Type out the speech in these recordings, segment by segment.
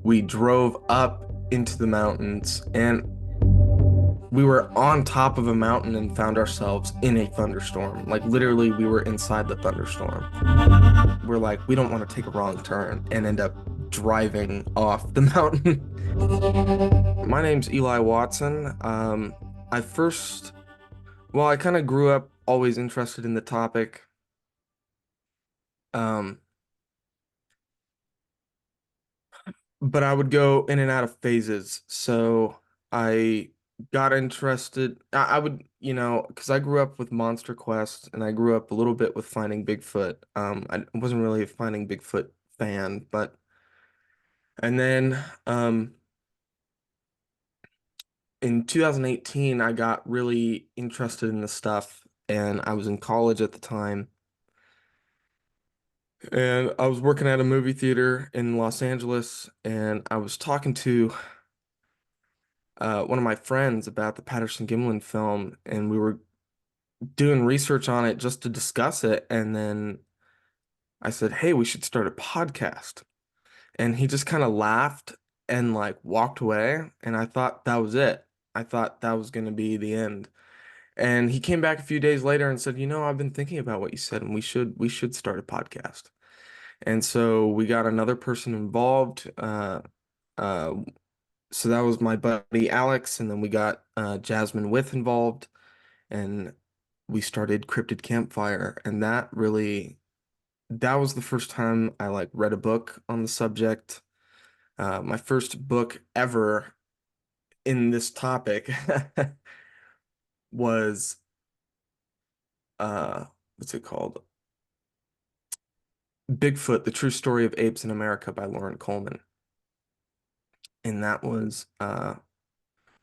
we drove up into the mountains and we were on top of a mountain and found ourselves in a thunderstorm. Like literally, we were inside the thunderstorm. We're like, we don't want to take a wrong turn and end up driving off the mountain. My name's Eli Watson. I first, well, I kind of grew up always interested in the topic. Um, but I would go in and out of phases. So I got interested. I would, because I grew up with Monster Quest and I grew up a little bit with Finding Bigfoot. I wasn't really a Finding Bigfoot fan, but and then in 2018 I got really interested in the stuff and I was in college at the time and I was working at a movie theater in Los Angeles and I was talking to one of my friends about the Patterson Gimlin film, and we were doing research on it just to discuss it. And then I said, "Hey, we should start a podcast." And he just kind of laughed and like walked away. And I thought that was it. I thought that was going to be the end. And he came back a few days later and said, I've been thinking about what you said, and we should start a podcast." And so we got another person involved. Uh, so that was my buddy Alex, and then we got Jasmine With involved, and we started Cryptid Campfire, and that was the first time I like read a book on the subject. My first book ever in this topic was what's it called? Bigfoot: The True Story of Apes in America by Lauren Coleman. And that was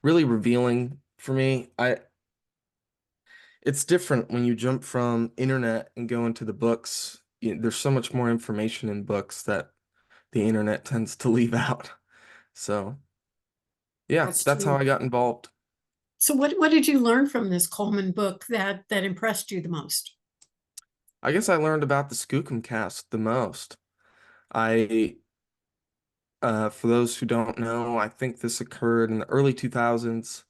really revealing for me. It's different when you jump from internet and go into the books. There's so much more information in books that the internet tends to leave out. So, yeah, That's that's how true. I got involved. So what did you learn from this Coleman book that impressed you the most? I guess I learned about the Skookum cast the most. I, for those who don't know, I think this occurred in the early 2000s.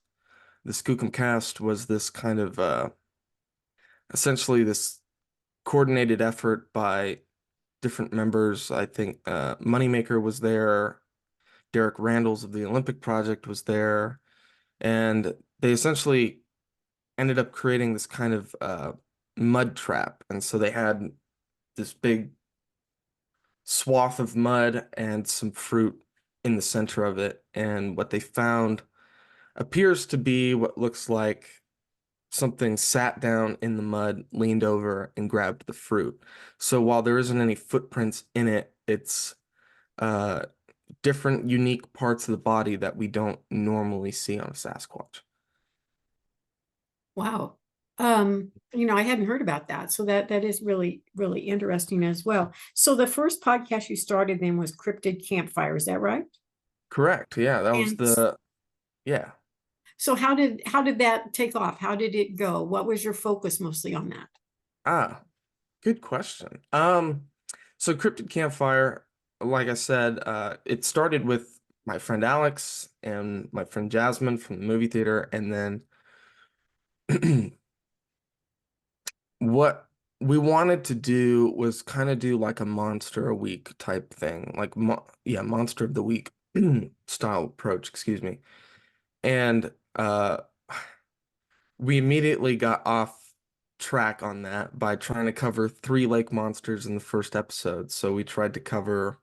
The Skookum cast was this kind of essentially this coordinated effort by different members. I think Moneymaker was there, Derek Randalls of the Olympic Project was there, and they essentially ended up creating this kind of mud trap. And so they had this big swath of mud and some fruit in the center of it. And what they found appears to be what looks like something sat down in the mud, leaned over, and grabbed the fruit. So while there isn't any footprints in it, it's uh, different, unique parts of the body that we don't normally see on a Sasquatch. Wow. I hadn't heard about that. So that is really, really interesting as well. So the first podcast you started then was Cryptid Campfire, is that right? Correct. Yeah, that was And yeah. so how did that take off? How did it go? What was your focus mostly on that? Ah, good question. So Cryptid Campfire, like I said, it started with my friend Alex and my friend Jasmine from the movie theater, and then what we wanted to do was kind of do like a monster a week type thing, like yeah, monster of the week style approach, excuse me. And we immediately got off track on that by trying to cover three lake monsters in the first episode. So we tried to cover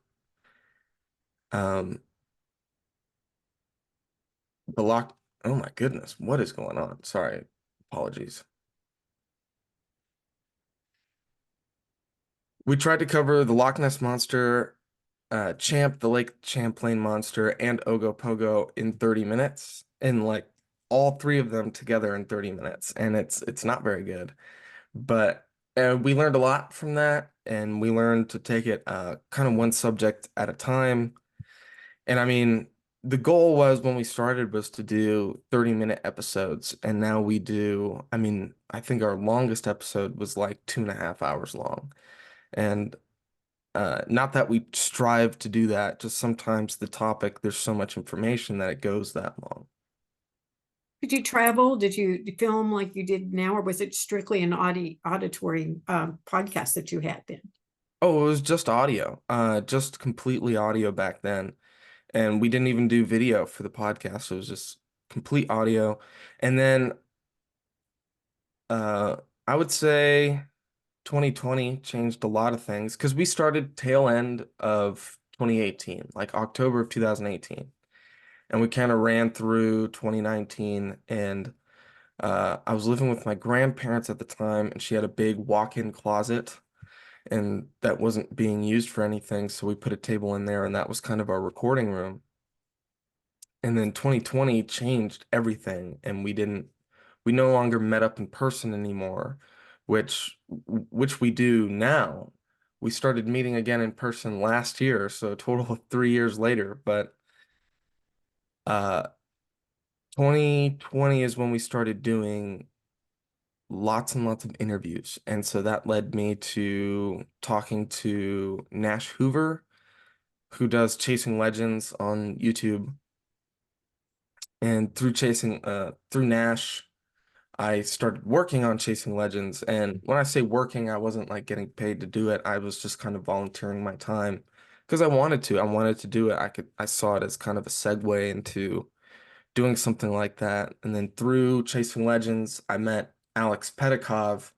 um the lock. Oh my goodness, what is going on? Sorry, apologies. We tried to cover the Loch Ness Monster, Champ, the Lake Champlain Monster, and Ogopogo in 30 minutes, and like all three of them together in 30 minutes, and it's not very good. But we learned a lot from that, and we learned to take it kind of one subject at a time. And I mean, the goal was when we started was to do 30-minute episodes, and now we do, I mean, I think our longest episode was like 2.5 hours long. And Not that we strive to do that, just sometimes the topic, there's so much information that it goes that long. Did you travel? Did you film like you did now, or was it strictly an auditory podcast that you had then? Oh, it was just audio, just completely audio back then. And we didn't even do video for the podcast. It was just complete audio. And then uh, I would say 2020 changed a lot of things because we started tail end of 2018, like October of 2018. And we kind of ran through 2019. And I was living with my grandparents at the time, and she had a big walk-in closet, and that wasn't being used for anything. So we put a table in there, and that was kind of our recording room. And then 2020 changed everything, and we no longer met up in person anymore, which we do now. We started meeting again in person last year, so a total of 3 years later. But uh, 2020 is when we started doing lots and lots of interviews. And so that led me to talking to Nash Hoover, who does Chasing Legends on YouTube. And through Nash, I started working on Chasing Legends. And when I say working, I wasn't like getting paid to do it. I was just kind of volunteering my time because I wanted to. I wanted to do it. I saw it as kind of a segue into doing something like that. And then through Chasing Legends, I met Alex Pedikov,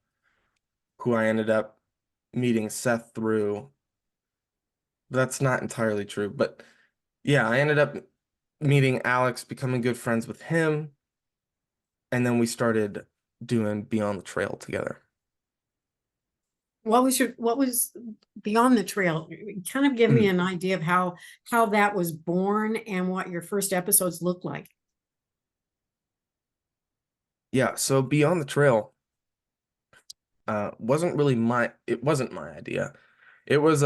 who I ended up meeting Seth through. That's not entirely true, but yeah, I ended up meeting Alex, becoming good friends with him, and then we started doing Beyond the Trail together. What was Beyond the Trail? Kind of give me an idea of how that was born and what your first episodes looked like. Yeah, so Beyond the Trail it wasn't my idea. It was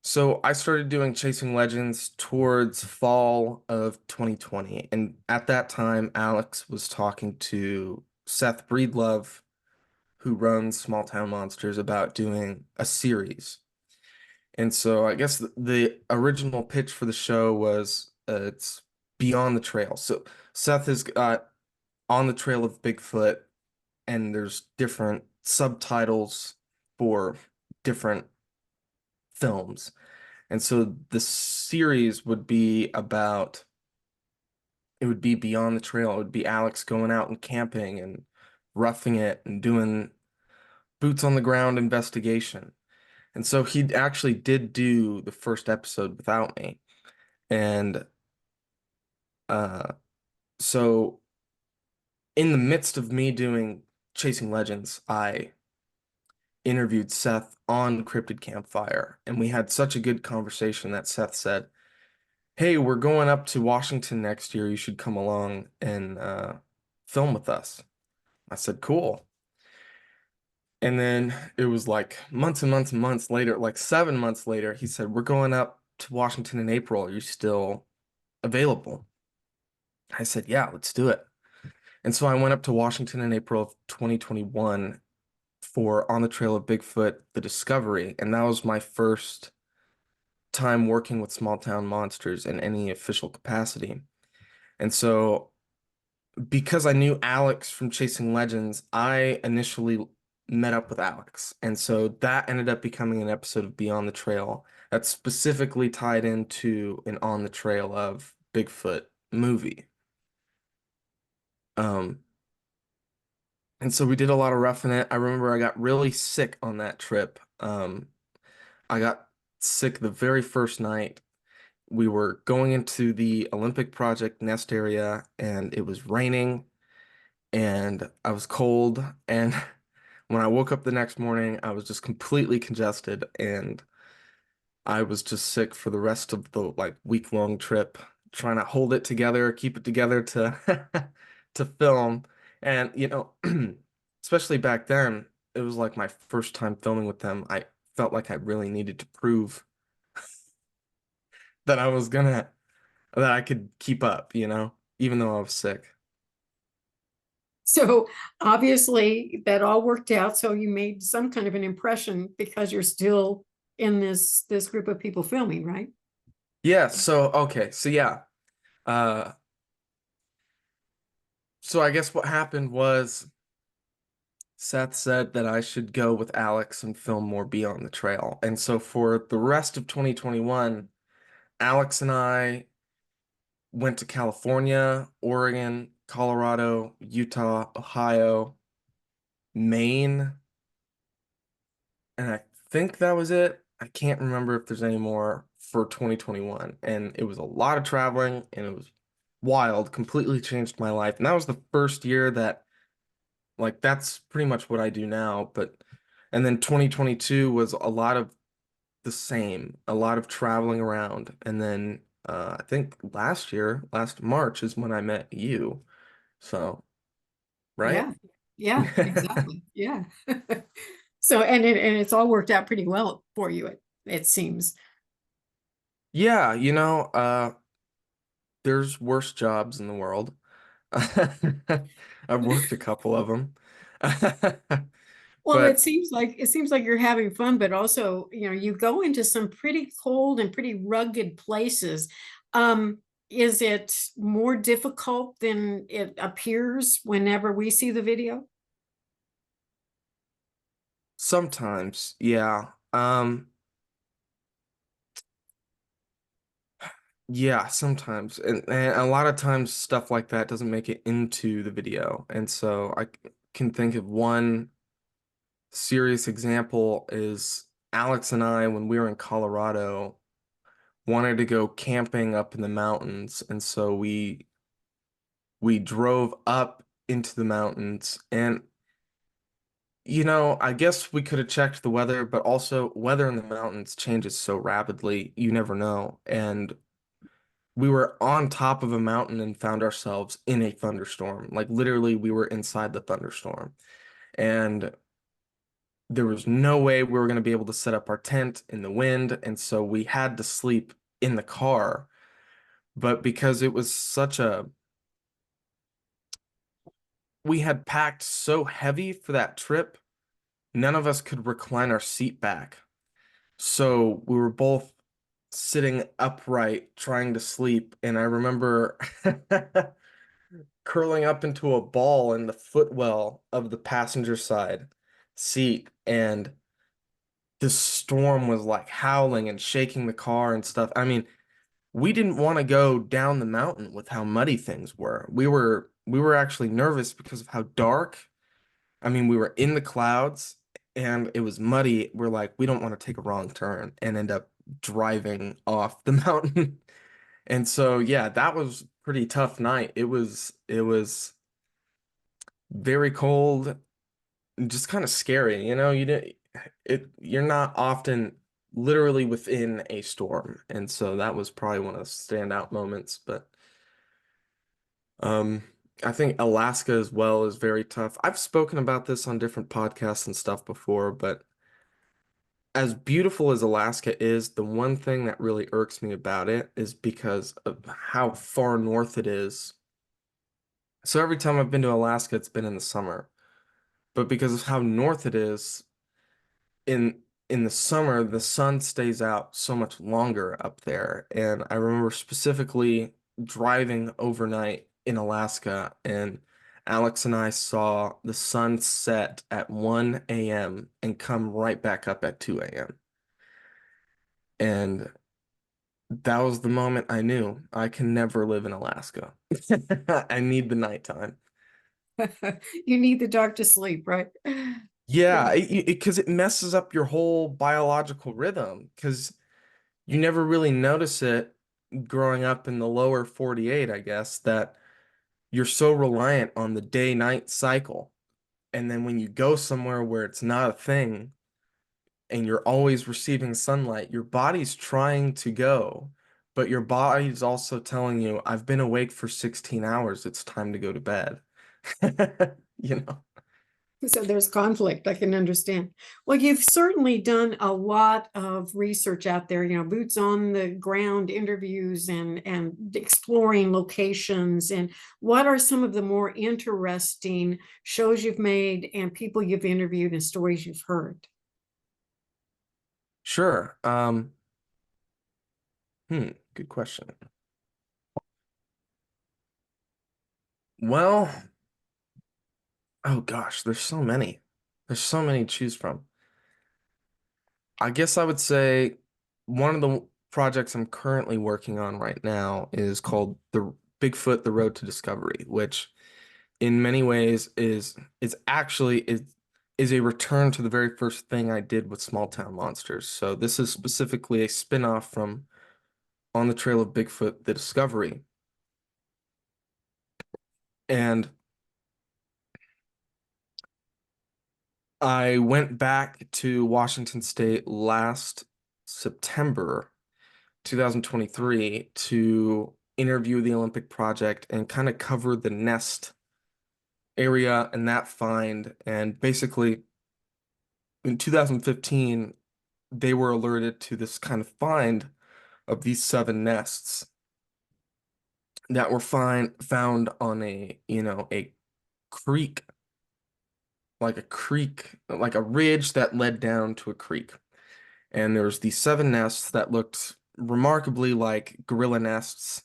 so I started doing Chasing Legends towards fall of 2020, and at that time Alex was talking to Seth Breedlove, who runs Small Town Monsters, about doing a series. And so I guess the original pitch for the show was it's Beyond the Trail. So Seth has got On the Trail of Bigfoot, and there's different subtitles for different films. And so the series would be about it would be Beyond the Trail. It would be Alex going out and camping and roughing it and doing boots on the ground investigation. And so he actually did do the first episode without me. And uh so in the midst of me doing Chasing Legends, I interviewed Seth on Cryptid Campfire, and we had such a good conversation that Seth said, "Hey, we're going up to Washington next year. You should come along and film with us." I said, "Cool." And then it was like months and months and months later, like 7 months later, he said, "We're going up to Washington in April. Are you still available?" I said, "Yeah, let's do it." And so I went up to Washington in April of 2021 for On the Trail of Bigfoot, The Discovery. And that was my first time working with small town monsters in any official capacity. And so because I knew Alex from Chasing Legends, I initially met up with Alex. And so that ended up becoming an episode of Beyond the Trail that's specifically tied into an On the Trail of Bigfoot movie. Um, and so we did a lot of roughing it. I remember I got really sick on that trip. I got sick the very first night. We were going into the Olympic Project nest area, and it was raining, and I was cold. And when I woke up the next morning, I was just completely congested, and I was just sick for the rest of the like week-long trip, trying to hold it together, keep it together to to film. And especially back then, it was like my first time filming with them. I felt like I really needed to prove that I was that I could keep up, even though I was sick. So obviously that all worked out. So you made some kind of an impression because you're still in this group of people filming, right? Yeah, so okay, so yeah. Uh so I guess what happened was Seth said that I should go with Alex and film more Beyond the Trail. And so for the rest of 2021, Alex and I went to California, Oregon, Colorado, Utah, Ohio, Maine, and I think that was it. I can't remember if there's any more for 2021. And it was a lot of traveling and it was wild, completely changed my life. And that was the first year that, like, that's pretty much what I do now. And then 2022 was a lot of the same, a lot of traveling around. And then I think last year, last March is when I met you. So, right? Yeah. Yeah, exactly. Yeah. So and it's all worked out pretty well for you, it seems. Yeah, there's worse jobs in the world. I've worked a couple of them. Well, But it seems like you're having fun, but also, you go into some pretty cold and pretty rugged places. Is it more difficult than it appears whenever we see the video? sometimes, yeah. Yeah, sometimes. And a lot of times stuff like that doesn't make it into the video. And so can think of one serious example is Alex and I, when we were in Colorado, wanted to go camping up in the mountains. And so we drove up into the mountains and I guess we could have checked the weather, but also weather in the mountains changes so rapidly, you never know. And we were on top of a mountain and found ourselves in a thunderstorm. Like literally, we were inside the thunderstorm. And there was no way we were going to be able to set up our tent in the wind. And so we had to sleep in the car. But because it was we had packed so heavy for that trip, none of us could recline our seat back. So we were both sitting upright trying to sleep. And I remember curling up into a ball in the footwell of the passenger side seat. And the storm was like howling and shaking the car and stuff. I mean, we didn't want to go down the mountain with how muddy things were. We were actually nervous because of how dark. I mean, we were in the clouds and it was muddy. We're like, we don't want to take a wrong turn and end up driving off the mountain. And so, yeah, that was pretty tough night. It was very cold, and just kind of scary. You're not often literally within a storm. And so that was probably one of the standout moments. But um I think Alaska as well is very tough. I've spoken about this on different podcasts and stuff before, but as beautiful as Alaska is, the one thing that really irks me about it is because of how far north it is. So every time I've been to Alaska, it's been in the summer. But because of how north it is, in in the summer, the sun stays out so much longer up there. And I remember specifically driving overnight in Alaska, and Alex and I saw the sun set at 1 a.m. and come right back up at 2 a.m. And that was the moment I knew I can never live in Alaska. I need the nighttime. You need the dark to sleep, right? Yeah, Yeah. because it messes up your whole biological rhythm. Because you never really notice it growing up in the lower 48, I guess, that you're so reliant on the day-night cycle. And then when you go somewhere where it's not a thing and you're always receiving sunlight, your body's trying to go, but your body's also telling you, I've been awake for 16 hours, it's time to go to bed. You know? So there's conflict, I can understand. Well, you've certainly done a lot of research out there, boots on the ground interviews and exploring locations. And what are some of the more interesting shows you've made and people you've interviewed and stories you've heard? Sure. Good question. Well, oh gosh, there's so many. There's so many to choose from. I guess I would say one of the projects I'm currently working on right now is called the Bigfoot: The Road to Discovery, which in many ways is a return to the very first thing I did with Small Town Monsters. So this is specifically a spin-off from On the Trail of Bigfoot: The Discovery. And I went back to Washington State last September 2023 to interview the Olympic Project and kind of cover the nest area and that find. And basically, in 2015, they were alerted to this kind of find of these seven nests that were found on a creek, like a ridge that led down to a creek. And there was these seven nests that looked remarkably like gorilla nests,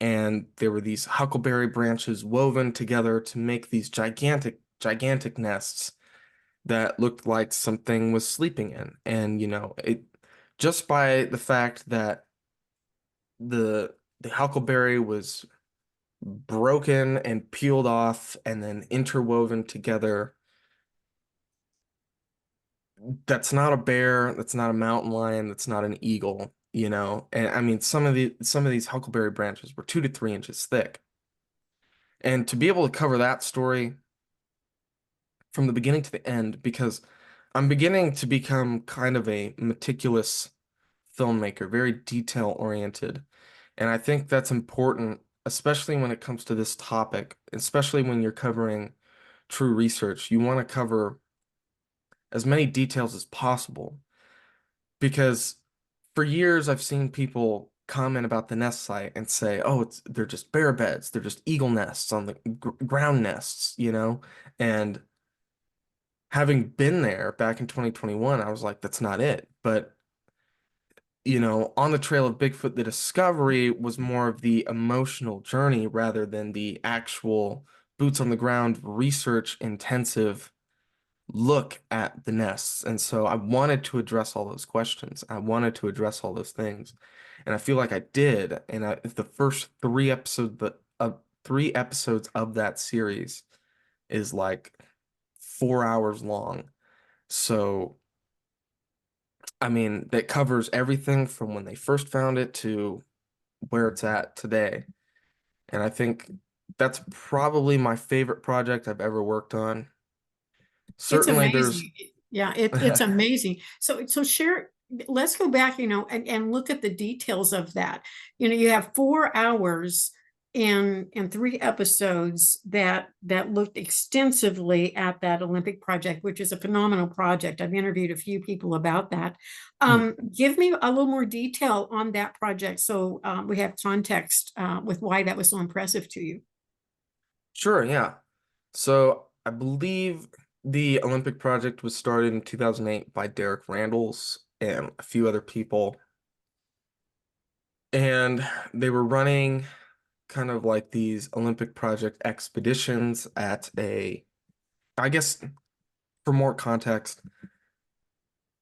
and there were these huckleberry branches woven together to make these gigantic nests that looked like something was sleeping in. And it just by the fact that the huckleberry was broken and peeled off and then interwoven together, that's not a bear, that's not a mountain lion, that's not an eagle. And I mean, some of these huckleberry branches were 2 to 3 inches thick. And to be able to cover that story from the beginning to the end, because I'm beginning to become kind of a meticulous filmmaker, very detail oriented. And I think that's important, especially when it comes to this topic, especially when you're covering true research. You want to cover as many details as possible because for years I've seen people comment about the nest site and say, "Oh, they're just bear beds, they're just eagle nests on the ground nests." And having been there back in 2021, I was like, that's not it. But On the Trail of Bigfoot, the discovery was more of the emotional journey rather than the actual boots on the ground research intensive look at the nests. And so I wanted to address all those questions. I wanted to address all those things. And I feel like I did. And the first 3 episodes of that series is like 4 hours long. So, I mean, that covers everything from when they first found it to where it's at today. And I think that's probably my favorite project I've ever worked on. It's Certainly there's amazing. Yeah, it's amazing. So share, let's go back, and look at the details of that. You have 4 hours and 3 episodes that looked extensively at that Olympic project, which is a phenomenal project. I've interviewed a few people about that. Give me a little more detail on that project so we have context with why that was so impressive to you. Sure, yeah. So I believe the Olympic project was started in 2008 by Derek Randalls and a few other people. And they were running kind of like these Olympic project expeditions I guess for more context,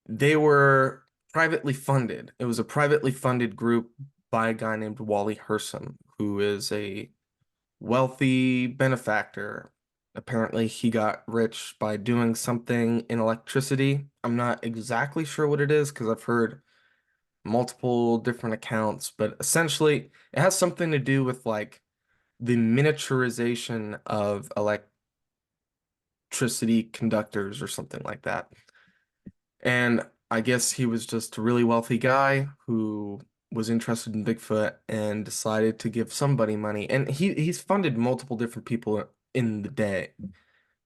they were privately funded. It was a privately funded group by a guy named Wally Hersom, who is a wealthy benefactor. Apparently, he got rich by doing something in electricity. I'm not exactly sure what it is because I've heard multiple different accounts, but essentially, it has something to do with like the miniaturization of electricity conductors or something like that. And I guess he was just a really wealthy guy who was interested in Bigfoot and decided to give somebody money. And he's funded multiple different people in the day.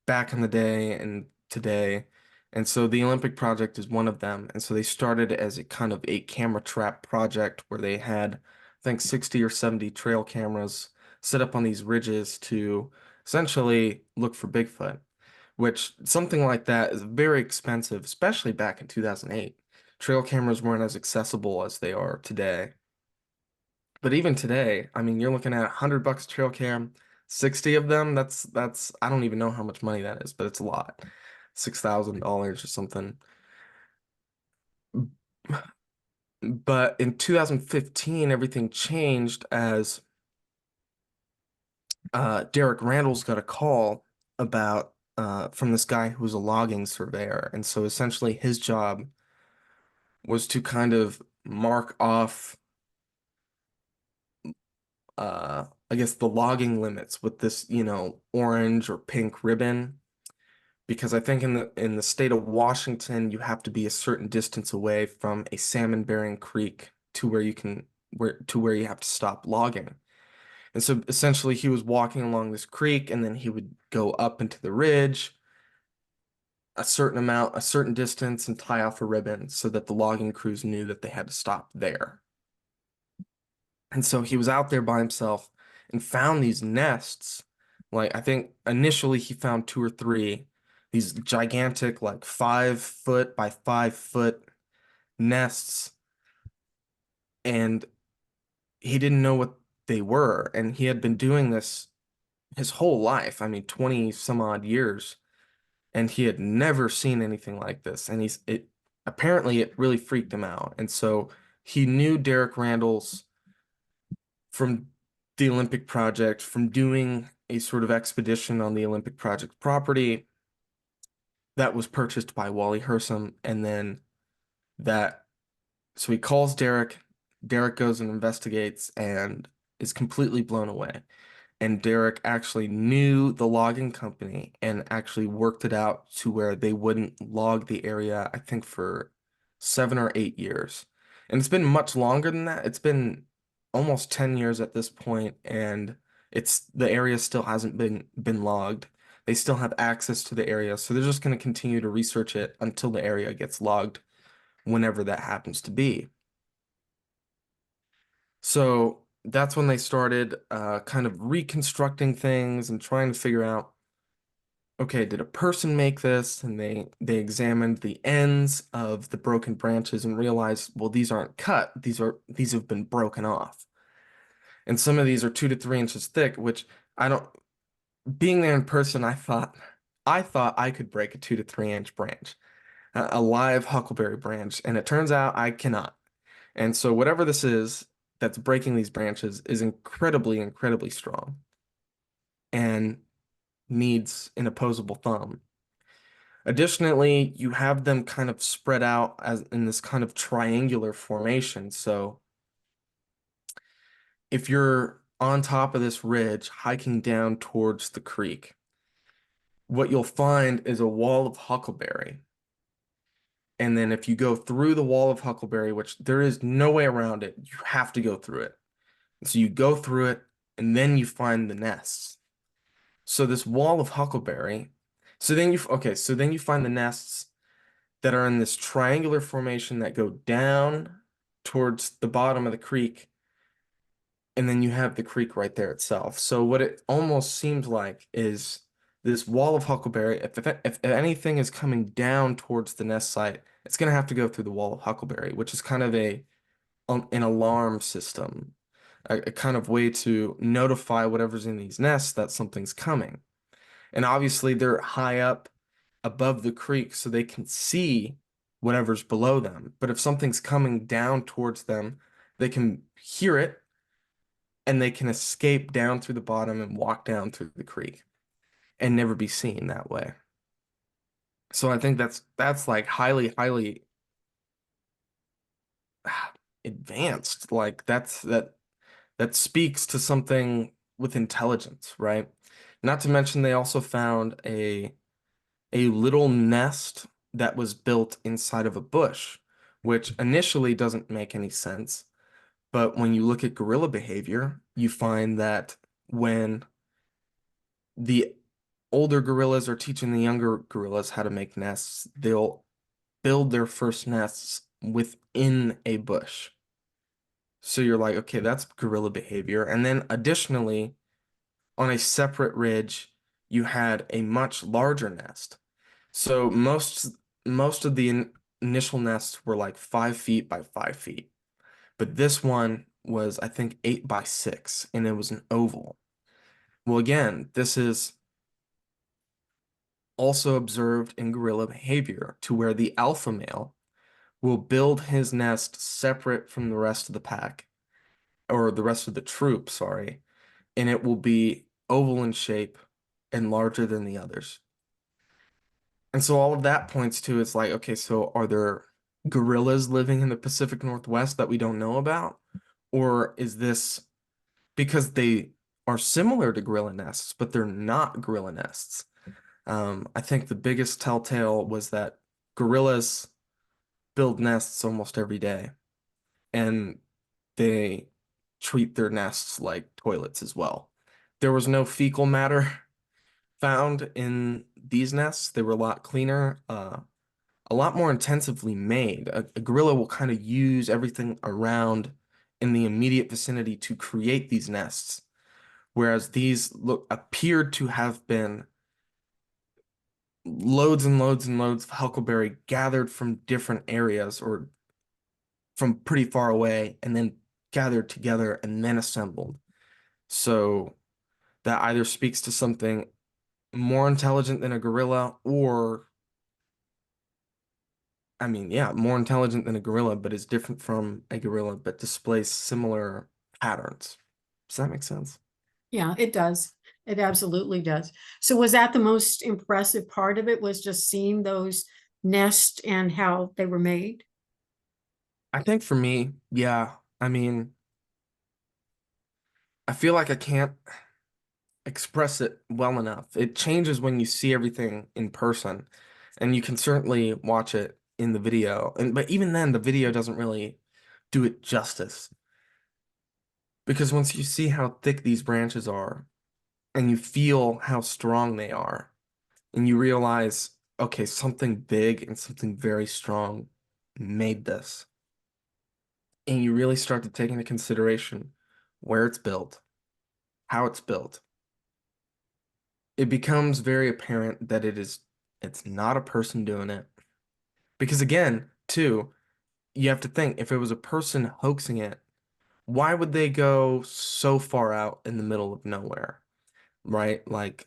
back in the day and today. And so the Olympic project is one of them. And so they started as a kind of a camera trap project where they had, I think, 60 or 70 trail cameras set up on these ridges to essentially look for Bigfoot, which something like that is very expensive, especially back in 2008. Trail cameras weren't as accessible as they are today. But even today, I mean, you're looking at $100 trail cam, 60 of them. That's I don't even know how much money that is, but it's a lot. $6,000 or something. But in 2015, everything changed as Derek Randall's got a call about from this guy who was a logging surveyor. And so essentially his job was to kind of mark off I guess the logging limits with this, orange or pink ribbon. Because I think in the state of Washington, you have to be a certain distance away from a salmon-bearing creek to where you have to stop logging. And so essentially he was walking along this creek and then he would go up into the ridge a certain distance and tie off a ribbon so that the logging crews knew that they had to stop there. And so he was out there by himself and found these nests. Like I think initially he found two or three, these gigantic, like 5 foot by 5 foot nests, and he didn't know what they were. And he had been doing this his whole life. I mean, 20 some odd years, and he had never seen anything like this. And it apparently it really freaked him out. And so he knew Derek Randall's from the Olympic project, from doing a sort of expedition on the Olympic project property that was purchased by Wally Hersom. And then that, so he calls Derek. Derek goes and investigates and is completely blown away. And Derek actually knew the logging company and actually worked it out to where they wouldn't log the area, I think, for 7 or 8 years. And it's been much longer than that. It's been almost 10 years at this point, and it's the area still hasn't been logged. They still have access to the area, so they're just going to continue to research it until the area gets logged, whenever that happens to be. So that's when they started kind of reconstructing things and trying to figure out, okay, did a person make this? And they examined the ends of the broken branches and realized, well, these aren't cut. These have been broken off. And some of these are 2 to 3 inches thick, which I don't, being there in person, I thought I could break a 2 to 3 inch branch, a live huckleberry branch, and it turns out I cannot. And so whatever this is that's breaking these branches is incredibly, incredibly strong and needs an opposable thumb. Additionally, you have them kind of spread out as in this kind of triangular formation. So if you're on top of this ridge hiking down towards the creek, what you'll find is a wall of huckleberry. And then if you go through the wall of huckleberry, which there is no way around it, you have to go through it. So you go through it and then you find the nests. So this wall of huckleberry, so then you find the nests that are in this triangular formation that go down towards the bottom of the creek, and then you have the creek right there itself. So what it almost seems like is this wall of huckleberry, if anything is coming down towards the nest site, it's going to have to go through the wall of huckleberry, which is kind of an alarm system, a kind of way to notify whatever's in these nests that something's coming. And obviously they're high up above the creek so they can see whatever's below them. But if something's coming down towards them, they can hear it and they can escape down through the bottom and walk down through the creek and never be seen that way. So I think that's like highly, highly advanced. Like that speaks to something with intelligence, right? Not to mention they also found a little nest that was built inside of a bush, which initially doesn't make any sense. But when you look at gorilla behavior, you find that when the older gorillas are teaching the younger gorillas how to make nests, they'll build their first nests within a bush. So you're like, okay, that's gorilla behavior. And then additionally, on a separate ridge, you had a much larger nest. So most of the initial nests were like 5 feet by 5 feet. But this one was, I think, 8 by 6, and it was an oval. Well, again, this is also observed in gorilla behavior to where the alpha male will build his nest separate from the rest of the pack, or the rest of the troop, sorry, and it will be oval in shape and larger than the others. And so all of that points to it's like, okay, so are there gorillas living in the Pacific Northwest that we don't know about? Or is this because they are similar to gorilla nests, but they're not gorilla nests? I think the biggest telltale was that gorillas build nests almost every day, and they treat their nests like toilets as well. There was no fecal matter found in these nests. They were a lot cleaner, a lot more intensively made. A gorilla will kind of use everything around in the immediate vicinity to create these nests, whereas these look appeared to have been loads and loads and loads of huckleberry gathered from different areas or from pretty far away and then gathered together and then assembled. So that either speaks to something more intelligent than a gorilla, or, I mean, yeah, more intelligent than a gorilla, but is different from a gorilla, but displays similar patterns. Does that make sense? Yeah, it does. It absolutely does. So was that the most impressive part of it, was just seeing those nests and how they were made? I think for me, yeah, I mean, I feel like I can't express it well enough. It changes when you see everything in person, and you can certainly watch it in the video. And but even then, the video doesn't really do it justice because once you see how thick these branches are and you feel how strong they are, and you realize, okay, something big and something very strong made this, and you really start to take into consideration where it's built, how it's built, it becomes very apparent that it's not a person doing it. Because again, too, you have to think if it was a person hoaxing it, why would they go so far out in the middle of nowhere, right? Like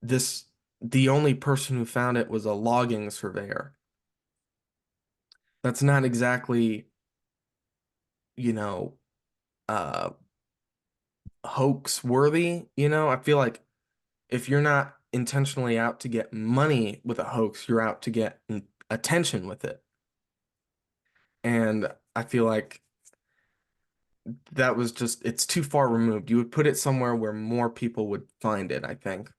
this, the only person who found it was a logging surveyor. That's not exactly, you know, uh, hoax worthy, you know? I feel like if you're not intentionally out to get money with a hoax, you're out to get attention with it. And I feel like that was just, it's too far removed. You would put it somewhere where more people would find it, I think.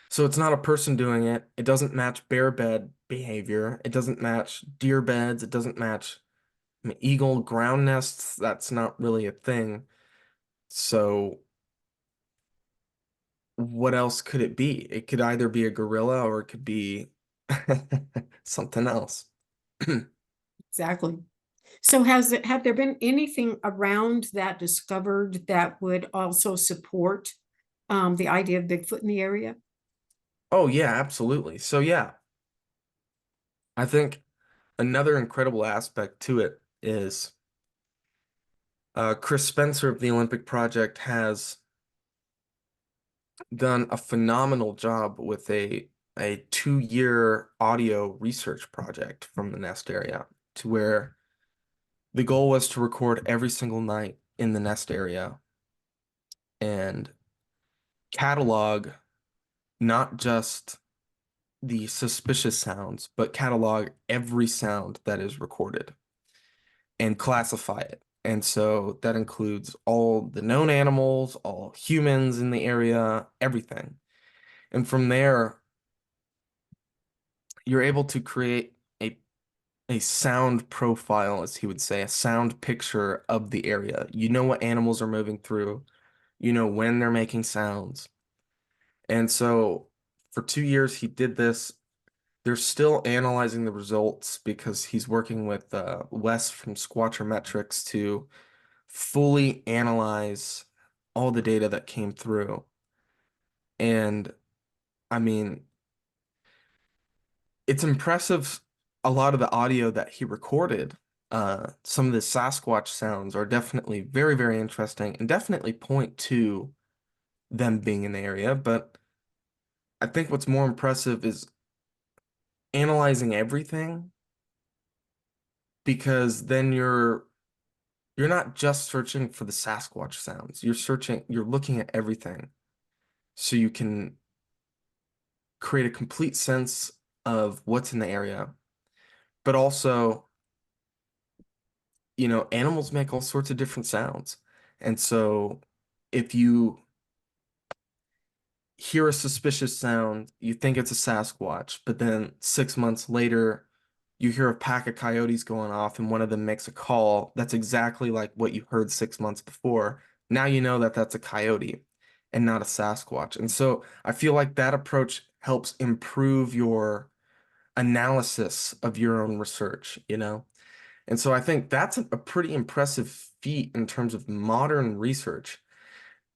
So it's not a person doing it. It doesn't match bear bed behavior. It doesn't match deer beds. It doesn't match, I mean, eagle ground nests. That's not really a thing. So what else could it be? It could either be a gorilla or it could be something else. Exactly. So have there been anything around that discovered that would also support the idea of Bigfoot in the area? Oh yeah, absolutely. So yeah, I think another incredible aspect to it is Chris Spencer of the Olympic Project has done a phenomenal job with a 2 year audio research project from the nest area to where the goal was to record every single night in the nest area and catalog not just the suspicious sounds, but catalog every sound that is recorded and classify it. And so that includes all the known animals, all humans in the area, everything. And from there, you're able to create a sound profile, as he would say, a sound picture of the area. You know what animals are moving through, you know when they're making sounds. And so for 2 years, he did this. They're still analyzing the results because he's working with Wes from Squatchermetrics to fully analyze all the data that came through. And I mean, it's impressive. A lot of the audio that he recorded, some of the Sasquatch sounds are definitely very, very interesting and definitely point to them being in the area. But I think what's more impressive is analyzing everything because then you're not just searching for the Sasquatch sounds. You're looking at everything so you can create a complete sense of what's in the area. But also, animals make all sorts of different sounds. And so if you hear a suspicious sound, you think it's a Sasquatch, but then 6 months later, you hear a pack of coyotes going off and one of them makes a call that's exactly like what you heard 6 months before. Now you know that that's a coyote and not a Sasquatch. And so I feel like that approach helps improve your analysis of your own research. And so I think that's a pretty impressive feat in terms of modern research.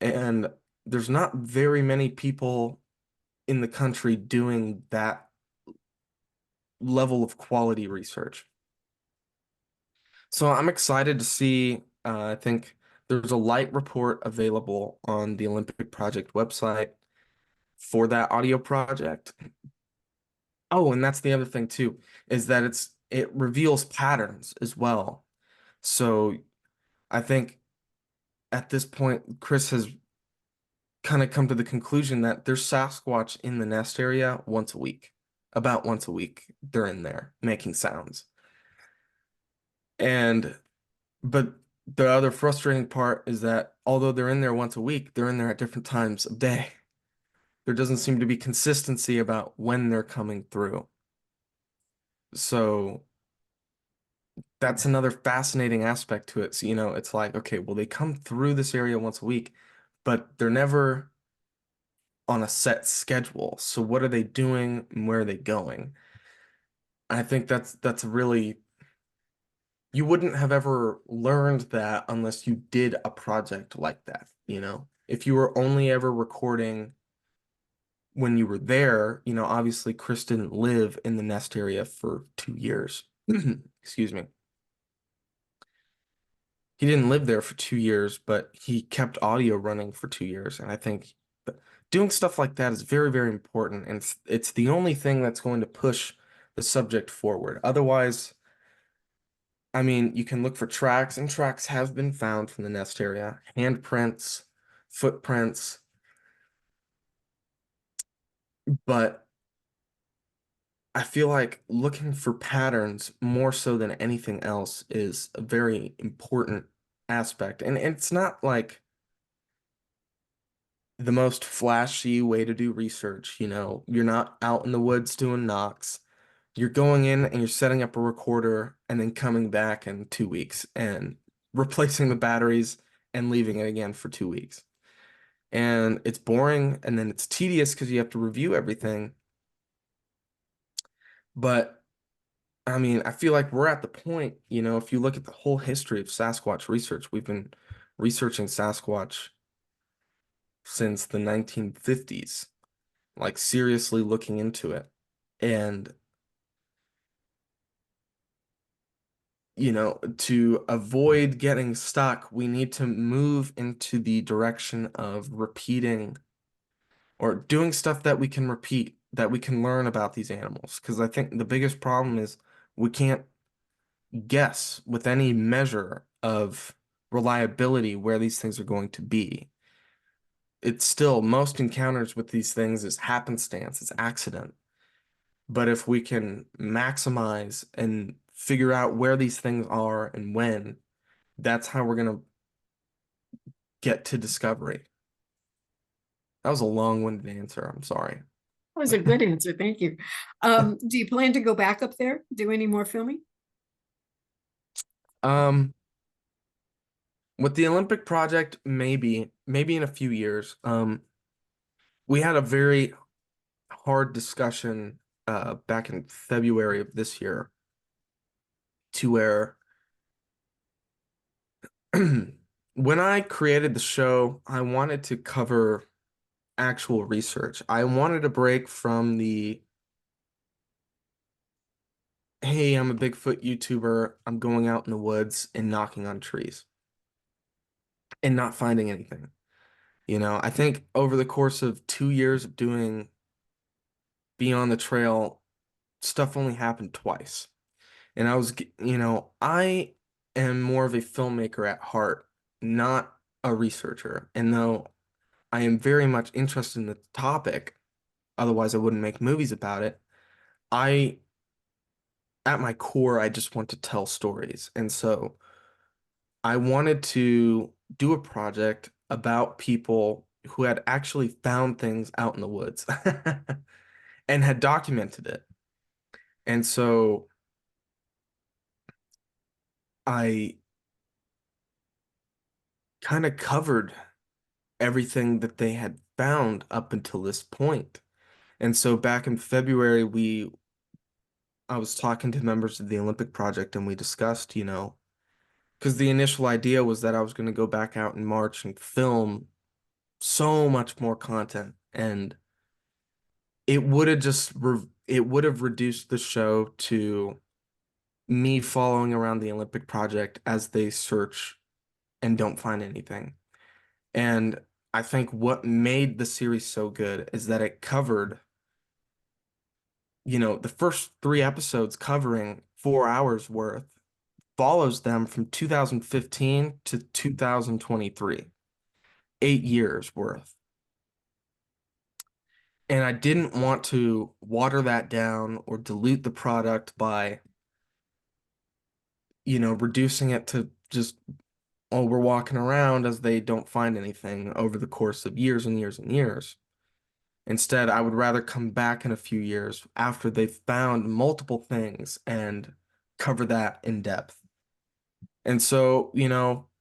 And there's not very many people in the country doing that level of quality research. So I'm excited to see. I think there's a light report available on the Olympic Project website for that audio project. Oh, and that's the other thing too, is that it reveals patterns as well. So I think at this point, Chris has kind of come to the conclusion that there's Sasquatch in the nest area once a week. About once a week, they're in there making sounds. And but the other frustrating part is that although they're in there once a week, they're in there at different times of day. There doesn't seem to be consistency about when they're coming through. So that's another fascinating aspect to it. So, it's like, okay, well, they come through this area once a week, but they're never on a set schedule. So what are they doing and where are they going? I think that's really you wouldn't have ever learned that unless you did a project like that. If you were only ever recording when you were there, obviously Chris didn't live in the nest area for 2 years. Excuse me. He didn't live there for 2 years, but he kept audio running for 2 years. And I think doing stuff like that is very, very important. And it's the only thing that's going to push the subject forward. Otherwise, I mean, you can look for tracks, and tracks have been found from the nest area, handprints, footprints, but I feel like looking for patterns more so than anything else is a very important aspect. And it's not like the most flashy way to do research. You're not out in the woods doing knocks. You're going in and you're setting up a recorder and then coming back in 2 weeks and replacing the batteries and leaving it again for 2 weeks. And it's boring and then it's tedious because you have to review everything. But I mean, I feel like we're at the point, if you look at the whole history of Sasquatch research, we've been researching Sasquatch since the 1950s, like seriously looking into it. And, to avoid getting stuck, we need to move into the direction of repeating or doing stuff that we can repeat, that we can learn about these animals. Because I think the biggest problem is we can't guess with any measure of reliability where these things are going to be. It's still most encounters with these things is happenstance, it's accident. But if we can maximize and figure out where these things are and when, that's how we're going to get to discovery. That was a long-winded answer. I'm sorry. That was a good answer. Thank you. Do you plan to go back up there, do any more filming? Um, with the Olympic project, maybe in a few years. we had a very hard discussion back in February of this year to where when I created the show, I wanted to cover actual research. I wanted a break from the, hey, I'm a Bigfoot YouTuber, I'm going out in the woods and knocking on trees and not finding anything. I think over the course of 2 years of doing Be on the Trail, stuff only happened twice. And I am more of a filmmaker at heart, not a researcher. And though I am very much interested in the topic, otherwise I wouldn't make movies about it. I, at my core, I just want to tell stories. And so I wanted to do a project about people who had actually found things out in the woods and had documented it. And so I kind of covered everything that they had found up until this point. And so back in February, I was talking to members of the Olympic Project and we discussed, because the initial idea was that I was going to go back out in March and film so much more content, and it would have reduced the show to me following around the Olympic Project as they search and don't find anything. And I think what made the series so good is that it covered, the first three episodes covering 4 hours worth follows them from 2015 to 2023, 8 years worth. And I didn't want to water that down or dilute the product by, reducing it to just, oh, we're walking around as they don't find anything over the course of years and years and years. Instead, I would rather come back in a few years after they've found multiple things and cover that in depth. And so,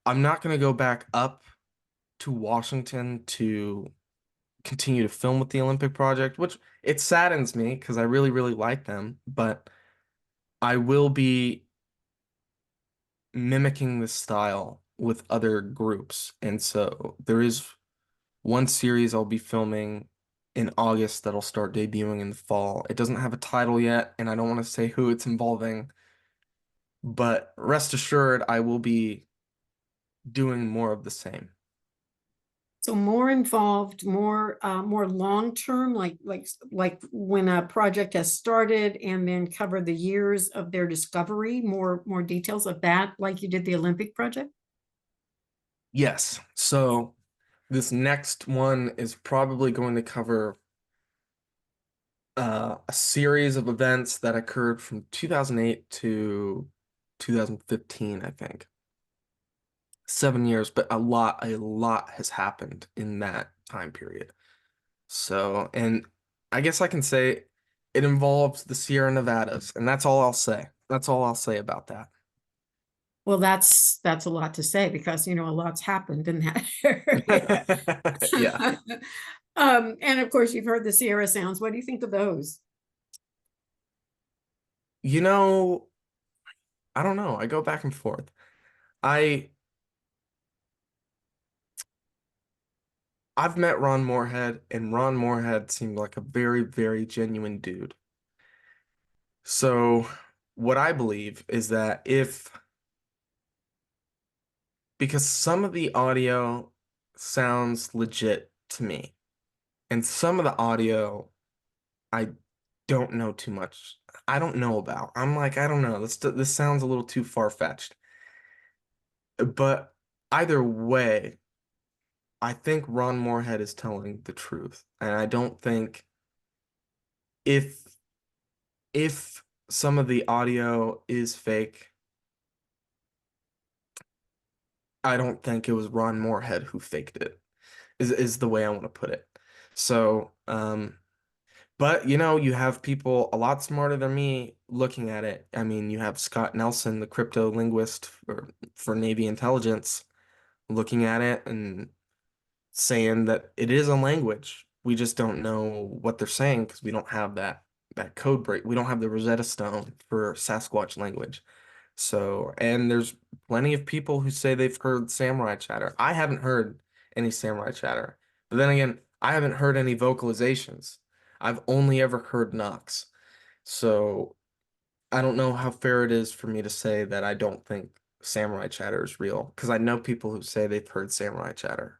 I'm not going to go back up to Washington to continue to film with the Olympic Project, which it saddens me because I really, really like them, but I will be mimicking this style with other groups. And so there is one series I'll be filming in August that'll start debuting in the fall. It doesn't have a title yet, and I don't want to say who it's involving, but rest assured I will be doing more of the same. So more involved, more long term, like when a project has started and then cover the years of their discovery, more details of that, like you did the Olympic project. Yes. So this next one is probably going to cover a series of events that occurred from 2008 to 2015, I think. 7 years, but a lot has happened in that time period. So, and I guess I can say it involves the Sierra Nevadas, and that's all I'll say. That's all I'll say about that. Well, that's a lot to say because a lot's happened in that area. Yeah. And of course, you've heard the Sierra sounds. What do you think of those? You know, I don't know. I go back and forth. I I've met Ron Moorhead, and Ron Moorhead seemed like a very, very genuine dude. So, what I believe is that because some of the audio sounds legit to me, and some of the audio I don't know too much. I don't know about. I'm like, I don't know. This sounds a little too far-fetched. But either way, I think Ron Moorhead is telling the truth. And I don't think if if some of the audio is fake, I don't think it was Ron Moorhead who faked it, is the way I want to put it. So, but you have people a lot smarter than me looking at it. I mean, you have Scott Nelson, the crypto linguist for Navy intelligence, looking at it and saying that it is a language. We just don't know what they're saying because we don't have that code break. We don't have the Rosetta Stone for Sasquatch language. So, and there's plenty of people who say they've heard samurai chatter. I haven't heard any samurai chatter. But then again, I haven't heard any vocalizations. I've only ever heard knocks. So, I don't know how fair it is for me to say that I don't think samurai chatter is real because I know people who say they've heard samurai chatter.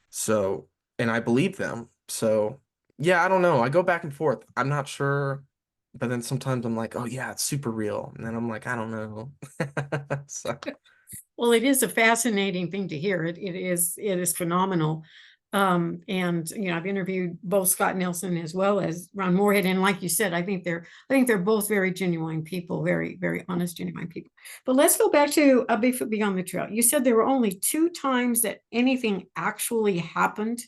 So, and I believe them. So, yeah, I don't know. I go back and forth. I'm not sure, but then sometimes I'm like, oh yeah, it's super real. And then I'm like, I don't know. So, Well, it is a fascinating thing to hear. It is phenomenal. And I've interviewed both Scott Nelson as well as Ron Moorhead, and like you said, I think they're both very genuine people, very very honest, genuine people. But let's go back to a Bigfoot Beyond the Trail. You said there were only two times that anything actually happened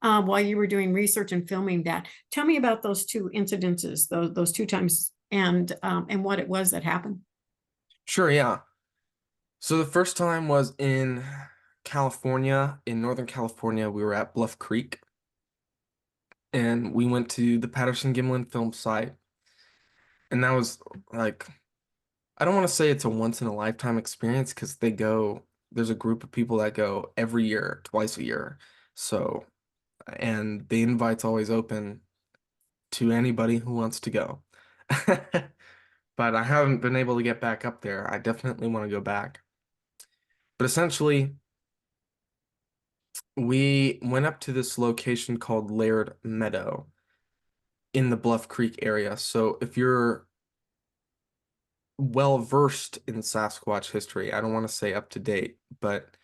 while you were doing research and filming that. Tell me about those two incidences, those two times, and what it was that happened. sure, yeah. So the first time was in California, in Northern California. We were at Bluff Creek and we went to the Patterson-Gimlin film site. And that was like, I don't want to say it's a once in a lifetime experience because there's a group of people that go every year, twice a year. So, and the invite's always open to anybody who wants to go. But I haven't been able to get back up there. I definitely want to go back. But essentially, we went up to this location called Laird Meadow in the Bluff Creek area. So if you're well versed in Sasquatch history, I don't want to say up to date, but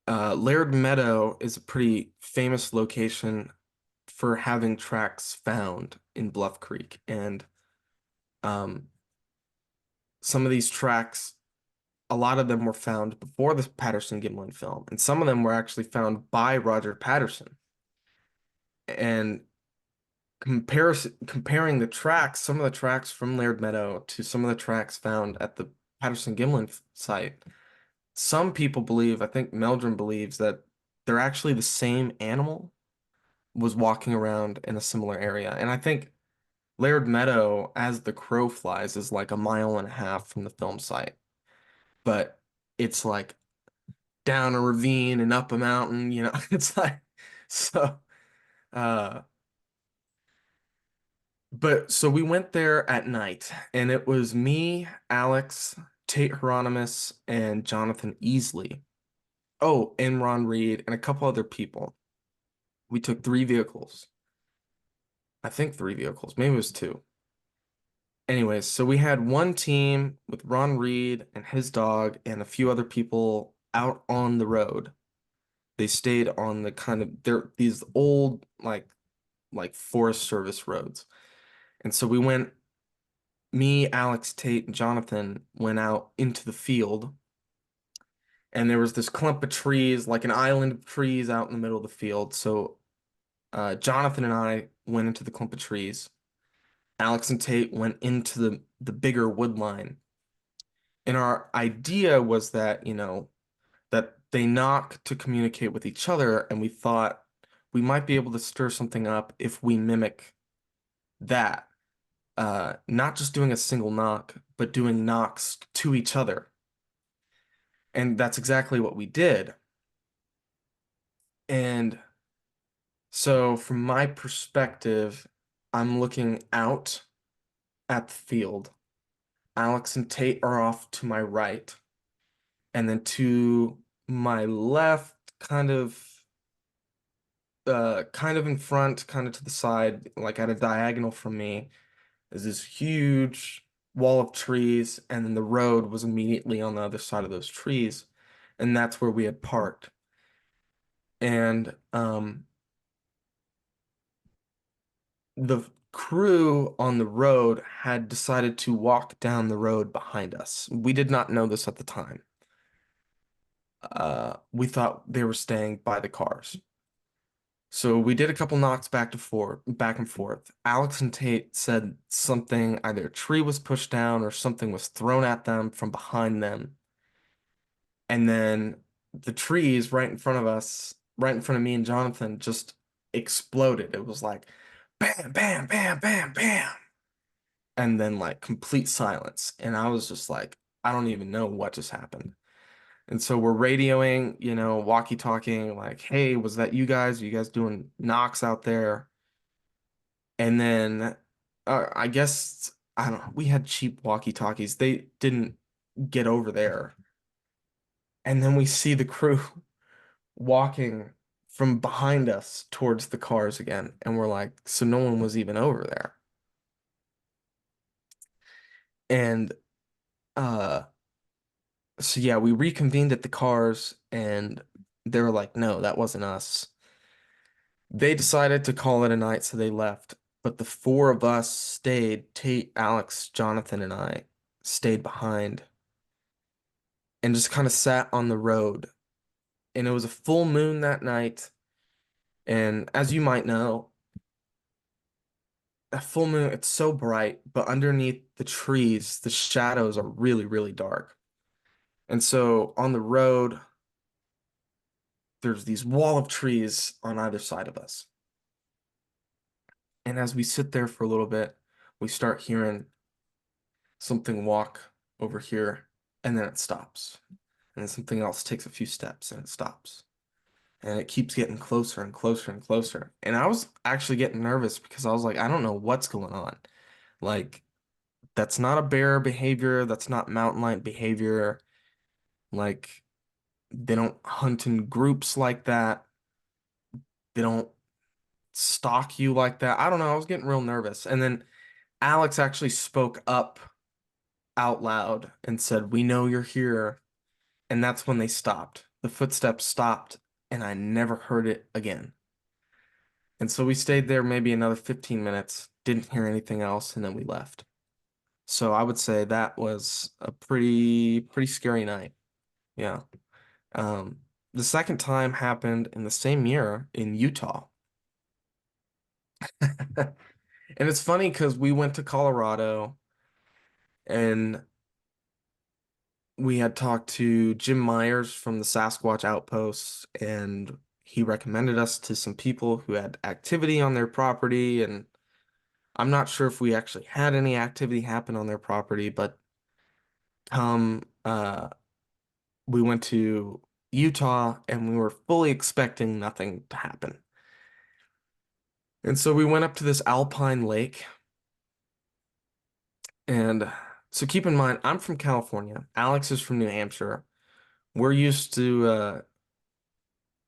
Laird Meadow is a pretty famous location for having tracks found in Bluff Creek. And um, some of these tracks, a lot of them were found before the Patterson-Gimlin film, and some of them were actually found by Roger Patterson. And comparing the tracks, some of the tracks from Laird Meadow to some of the tracks found at the Patterson-Gimlin site, some people believe, I think Meldrum believes that they're actually the same animal was walking around in a similar area. And I think Laird Meadow, as the crow flies, is like a mile and a half from the film site. But it's like down a ravine and up a mountain, it's like so uh but so we went there at night and it was me, Alex, Tate Hieronymus, and Jonathan Easley. Oh, and Ron Reed and a couple other people. We took three vehicles. I think three vehicles, maybe it was two. Anyways, so we had one team with Ron Reed and his dog and a few other people out on the road. They stayed on the kind of these old like Forest Service roads. And so me, Alex, Tate, and Jonathan went out into the field and there was this clump of trees, like an island of trees out in the middle of the field. So Jonathan and I went into the clump of trees. Alex and Tate went into the bigger wood line. And our idea was that, that they knock to communicate with each other, and we thought we might be able to stir something up if we mimic that. Not just doing a single knock, but doing knocks to each other. And that's exactly what we did. And so from my perspective, I'm looking out at the field. Alex and Tate are off to my right. And then to my left, kind of in front, kind of to the side, like at a diagonal from me, is this huge wall of trees, and then the road was immediately on the other side of those trees, and that's where we had parked. And the crew on the road had decided to walk down the road behind us. We did not know this at the time. We thought they were staying by the cars. So we did a couple knocks back and forth. Alex and Tate said something, either a tree was pushed down or something was thrown at them from behind them. And then the trees right in front of us, right in front of me and Jonathan, just exploded. It was like bam, bam, bam, bam, bam. And then like complete silence. And I was just like, I don't even know what just happened. And so we're radioing, walkie-talking, like, hey, was that you guys? Are you guys doing knocks out there? And then I guess I don't know, we had cheap walkie-talkies. They didn't get over there. And then we see the crew walking from behind us towards the cars again. And we're like, so no one was even over there. And uh so yeah, we reconvened at the cars and they were like, no, that wasn't us. They decided to call it a night, so they left. But the four of us stayed, Tate, Alex, Jonathan, and I stayed behind and just kind of sat on the road. And it was a full moon that night. And as you might know, a full moon, it's so bright, but underneath the trees, the shadows are really, really dark. And so on the road, there's these wall of trees on either side of us. And as we sit there for a little bit, we start hearing something walk over here, and then it stops. And then something else takes a few steps and it stops. And it keeps getting closer and closer and closer. And I was actually getting nervous because I was like, I don't know what's going on. Like, that's not a bear behavior. That's not mountain lion behavior. Like, they don't hunt in groups like that. They don't stalk you like that. I don't know. I was getting real nervous. And then Alex actually spoke up out loud and said, we know you're here. And that's when they stopped. The footsteps stopped, and I never heard it again. And so we stayed there maybe another 15 minutes, didn't hear anything else, and then we left. So I would say that was a pretty scary night. Yeah. The second time happened in the same year in Utah. And it's funny because we went to Colorado and we had talked to Jim Myers from the Sasquatch Outposts, and he recommended us to some people who had activity on their property. And I'm not sure if we actually had any activity happen on their property, but come, we went to Utah and we were fully expecting nothing to happen. And so we went up to this alpine lake. And so keep in mind, I'm from California. Alex is from New Hampshire. We're used to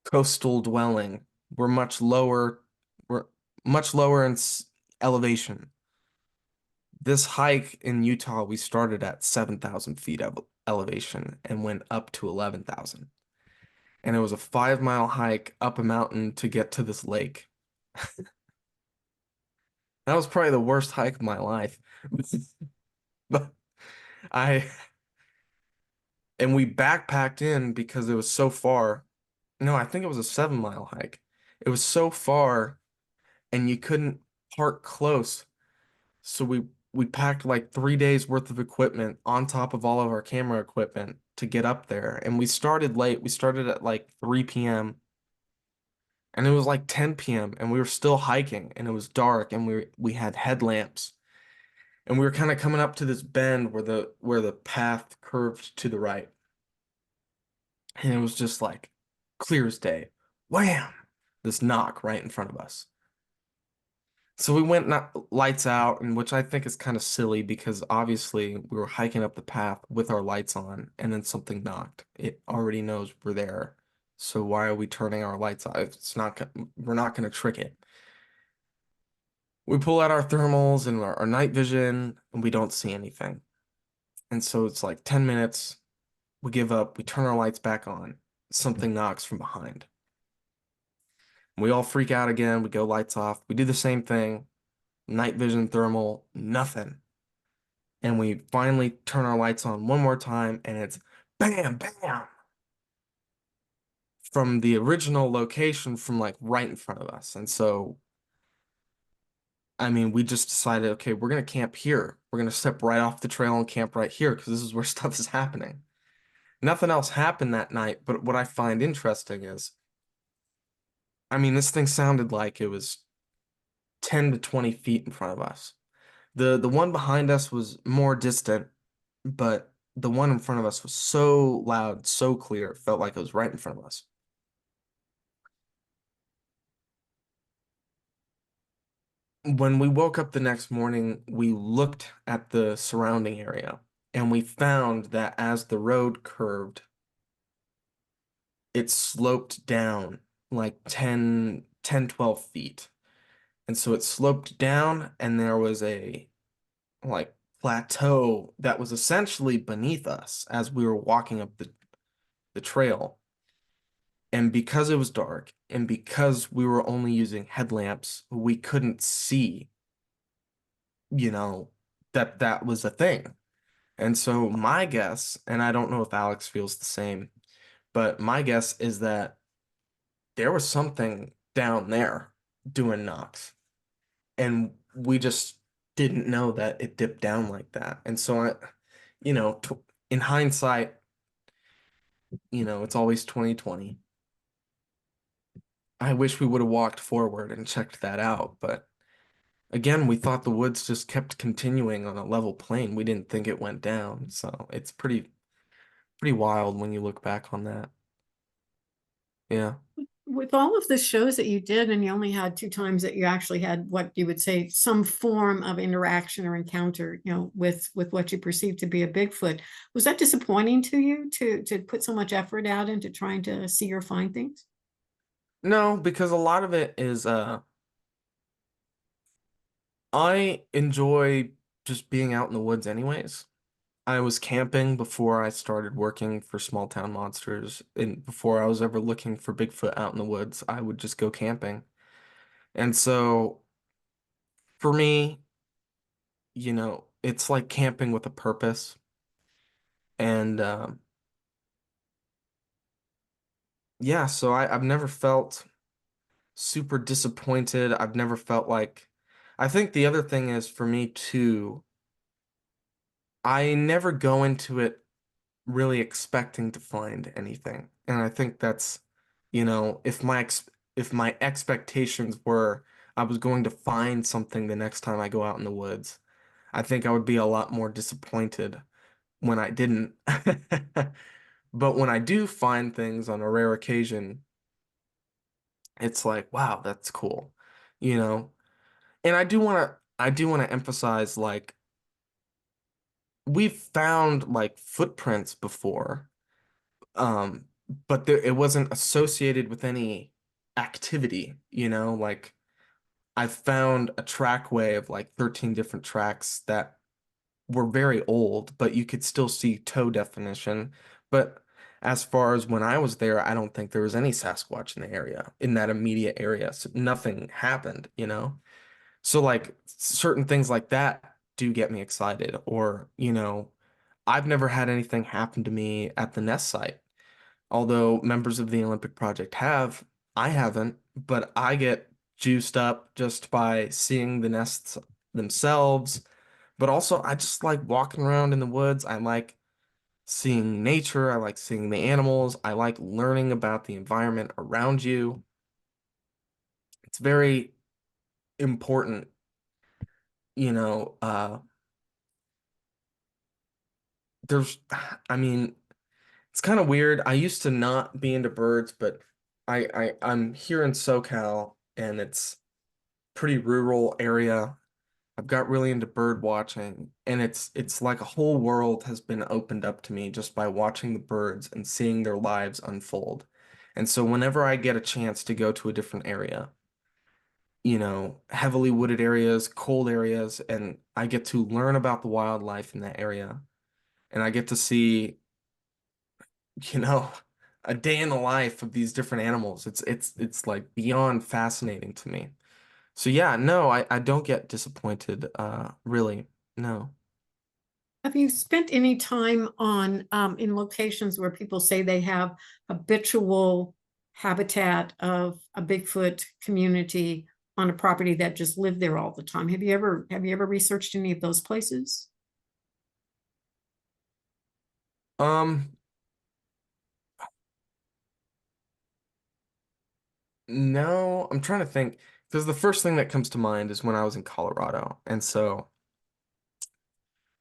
coastal dwelling. We're much lower. We're much lower in elevation. This hike in Utah, we started at 7,000 feet of elevation and went up to 11,000. And it was a 5 mile hike up a mountain to get to this lake. That was probably the worst hike of my life. But I, and we backpacked in because it was so far. No, I think it was a 7 mile hike. It was so far and you couldn't park close. So we packed like 3 days worth of equipment on top of all of our camera equipment to get up there. And we started late. We started at like 3 p.m. and it was like 10 p.m. and we were still hiking and it was dark and we had headlamps. And we were kind of coming up to this bend where the path curved to the right. And it was just like clear as day. Wham! This knock right in front of us. So we went not lights out, and which I think is kind of silly because obviously we were hiking up the path with our lights on, and then something knocked. It already knows we're there. So why are we turning our lights off? We're not gonna trick it. We pull out our thermals and our night vision, and we don't see anything. And so it's like 10 minutes. We give up. We turn our lights back on. Something knocks from behind. We all freak out again. We go lights off. We do the same thing. Night vision, thermal, nothing. And we finally turn our lights on one more time, and it's bam, bam from the original location from like right in front of us. And so, I mean, we just decided, okay, we're gonna camp here. We're gonna step right off the trail and camp right here because this is where stuff is happening. Nothing else happened that night, but what I find interesting is I mean, this thing sounded like it was 10 to 20 feet in front of us. The one behind us was more distant, but the one in front of us was so loud, so clear, it felt like it was right in front of us. When we woke up the next morning, we looked at the surrounding area and we found that as the road curved, it sloped down like 12 feet. And so it sloped down and there was a like plateau that was essentially beneath us as we were walking up the trail. And because it was dark and because we were only using headlamps, we couldn't see, you know, that that was a thing. And so my guess, and I don't know if Alex feels the same, but my guess is that there was something down there doing knocks. And we just didn't know that it dipped down like that. And so you know, t in hindsight, it's always 2020. I wish we would have walked forward and checked that out, but again, we thought the woods just kept continuing on a level plane. We didn't think it went down. So it's pretty wild when you look back on that. Yeah. With all of the shows that you did, and you only had two times that you actually had what you would say some form of interaction or encounter, with what you perceived to be a Bigfoot, was that disappointing to you to put so much effort out into trying to see or find things? No, because a lot of it is I enjoy just being out in the woods anyways. I was camping before I started working for Small Town Monsters, and before I was ever looking for Bigfoot out in the woods, I would just go camping. And so for me, it's like camping with a purpose. And yeah, so I've never felt super disappointed. I've never felt like, I think the other thing is for me too, I never go into it really expecting to find anything. And I think that's, if my expectations were I was going to find something the next time I go out in the woods, I think I would be a lot more disappointed when I didn't. But when I do find things on a rare occasion, it's like, wow, that's cool. You know? And I do want to emphasize like we've found like footprints before. Um, but it wasn't associated with any activity, like I found a trackway of like 13 different tracks that were very old, but you could still see toe definition. But as far as when I was there, I don't think there was any Sasquatch in the area, in that immediate area. So nothing happened. So like certain things like that do get me excited. Or, I've never had anything happen to me at the nest site. Although members of the Olympic Project have, I haven't, but I get juiced up just by seeing the nests themselves. But also, I just like walking around in the woods. I like seeing nature. I like seeing the animals. I like learning about the environment around you. It's very important, you know, uh, there's, I mean, it's kind of weird. I used to not be into birds, but I'm here in SoCal and it's pretty rural area. I've got really into bird watching, and it's like a whole world has been opened up to me just by watching the birds and seeing their lives unfold. And so whenever I get a chance to go to a different area, heavily wooded areas, cold areas, and I get to learn about the wildlife in that area, and I get to see, you know, a day in the life of these different animals. It's like beyond fascinating to me. So yeah, no, I don't get disappointed, really. No. Have you spent any time on in locations where people say they have habitual habitat of a Bigfoot community on a property that just lived there all the time? Have you ever researched any of those places? Um, No, I'm trying to think because the first thing that comes to mind is when I was in Colorado. And so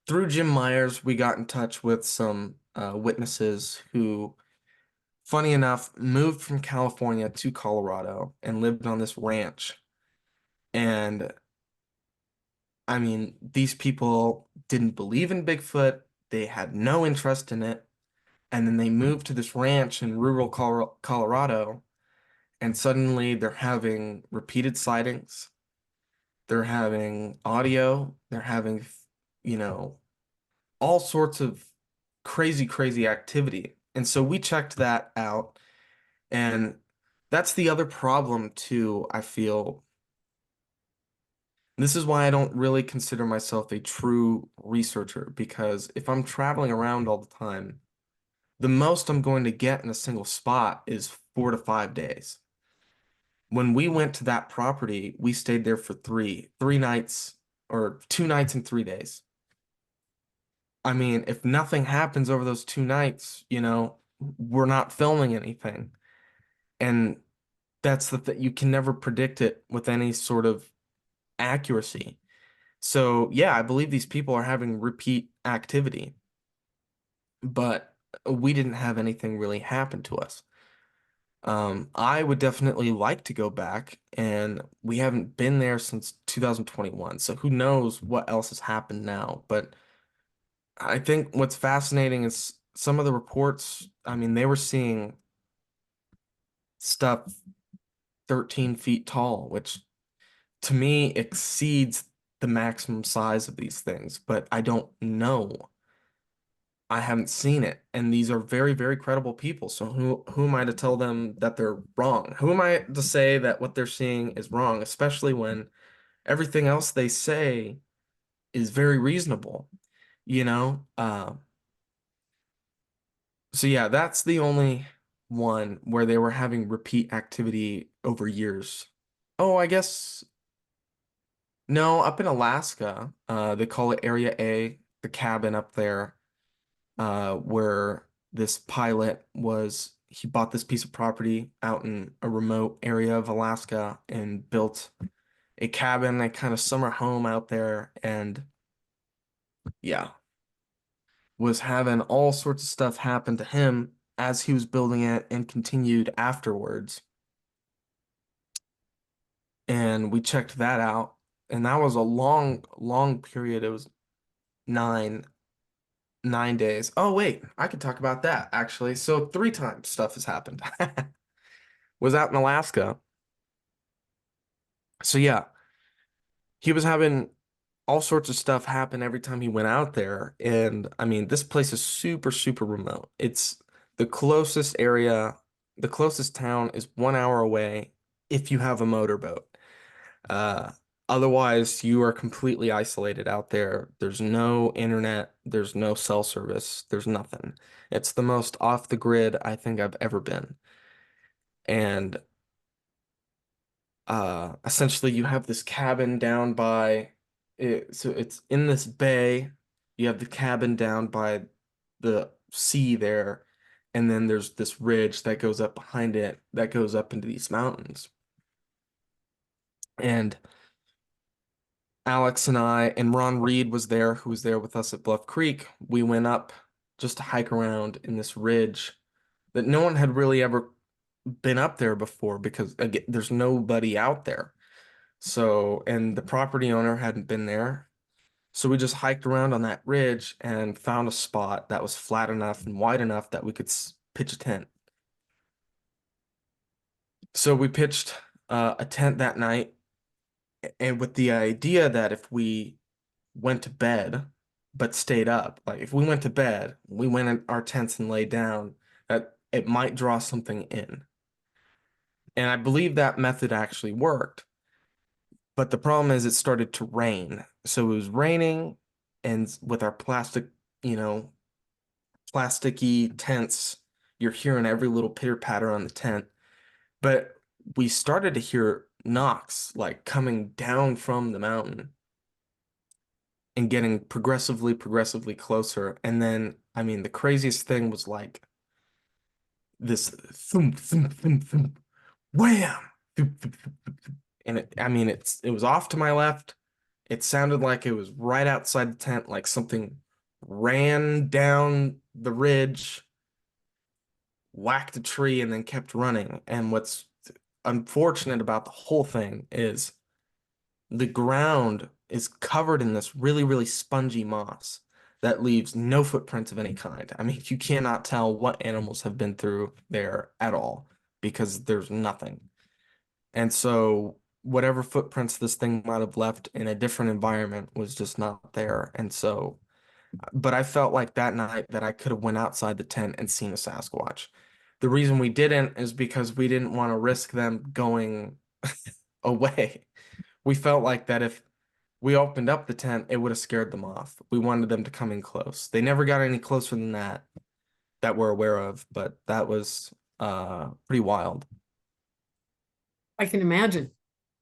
through Jim Myers, we got in touch with some witnesses who, funny enough, moved from California to Colorado and lived on this ranch. And I mean, these people didn't believe in Bigfoot, they had no interest in it. And then they moved to this ranch in rural Colorado, and suddenly they're having repeated sightings. They're having audio. They're having, you know, all sorts of crazy, crazy activity. And so we checked that out. And that's the other problem too, I feel. This is why I don't really consider myself a true researcher, because if I'm traveling around all the time, the most I'm going to get in a single spot is 4 to 5 days. When we went to that property, we stayed there for three nights or 2 nights and 3 days. I mean, if nothing happens over those 2 nights, we're not filming anything. And that's the th you can never predict it with any sort of accuracy. So, yeah, I believe these people are having repeat activity, but we didn't have anything really happen to us. I would definitely like to go back, and we haven't been there since 2021, so who knows what else has happened now. But I think what's fascinating is some of the reports, I mean, they were seeing stuff 13 feet tall, which to me exceeds the maximum size of these things, but I don't know. I haven't seen it, and these are very, very credible people. So who am I to tell them that they're wrong? Who am I to say that what they're seeing is wrong, especially when everything else they say is very reasonable, you know? So yeah, that's the only one where they were having repeat activity over years. Oh, I guess no, up in Alaska, they call it Area A, the cabin up there. Where this pilot he bought this piece of property out in a remote area of Alaska and built a cabin, a kind of summer home out there, and yeah, was having all sorts of stuff happen to him as he was building it and continued afterwards. And we checked that out, and that was a long, long period. It was nine 9 days. Oh, wait, I could talk about that actually. So 3 times stuff has happened. Was out in Alaska. So yeah, he was having all sorts of stuff happen every time he went out there. And I mean, this place is super, super remote. It's the closest area, the closest town is 1 hour away if you have a motorboat. Uh, Otherwise, you are completely isolated out there. There's no internet, there's no cell service, there's nothing. It's the most off the grid I think I've ever been. And essentially you have this cabin down by it, so it's in this bay. You have the cabin down by the sea there, and then there's this ridge that goes up behind it that goes up into these mountains. And Alex and I and Ron Reed was there, who was there with us at Bluff Creek. We went up just to hike around in this ridge that no one had really ever been up there before because again, there's nobody out there. So, and the property owner hadn't been there. So we just hiked around on that ridge and found a spot that was flat enough and wide enough that we could pitch a tent. So we pitched a tent that night, and with the idea that if we went to bed but stayed up, like if we went to bed, we went in our tents and laid down, that it might draw something in. And I believe that method actually worked. But the problem is it started to rain. So it was raining, and with our you know, plasticky tents, you're hearing every little pitter patter on the tent. But we started to hear knocks like coming down from the mountain and getting progressively, progressively closer. And then, I mean, the craziest thing was like this thump, thump, thump, thump, wham! And I mean, it was off to my left. It sounded like it was right outside the tent, like something ran down the ridge, whacked a tree, and then kept running. And what's unfortunate about the whole thing is the ground is covered in this really, really spongy moss that leaves no footprints of any kind. I mean, you cannot tell what animals have been through there at all because there's nothing. And so whatever footprints this thing might have left in a different environment was just not there. And so, but I felt like that night that I could have went outside the tent and seen a Sasquatch. The reason we didn't is because we didn't want to risk them going away. We felt like that if we opened up the tent, it would have scared them off. We wanted them to come in close. They never got any closer than that we're aware of, but that was pretty wild. I can imagine.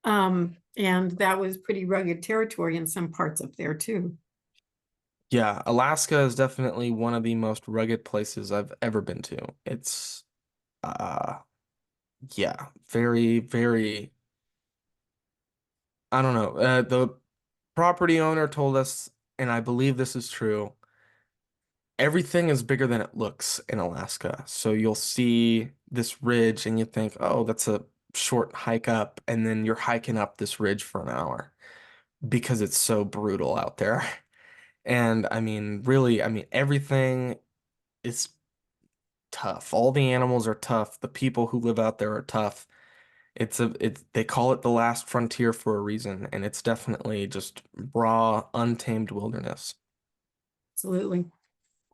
And that was pretty rugged territory in some parts up there too. Yeah, Alaska is definitely one of the most rugged places I've ever been to. It's uh yeah, very, very I don't know. The property owner told us, and I believe this is true, everything is bigger than it looks in Alaska. So you'll see this ridge and you think, oh, that's a short hike up, and then you're hiking up this ridge for an hour because it's so brutal out there. And I mean, really, I mean, everything is tough. All the animals are tough. The people who live out there are tough. It's they call it the last frontier for a reason, and it's definitely just raw, untamed wilderness. Absolutely.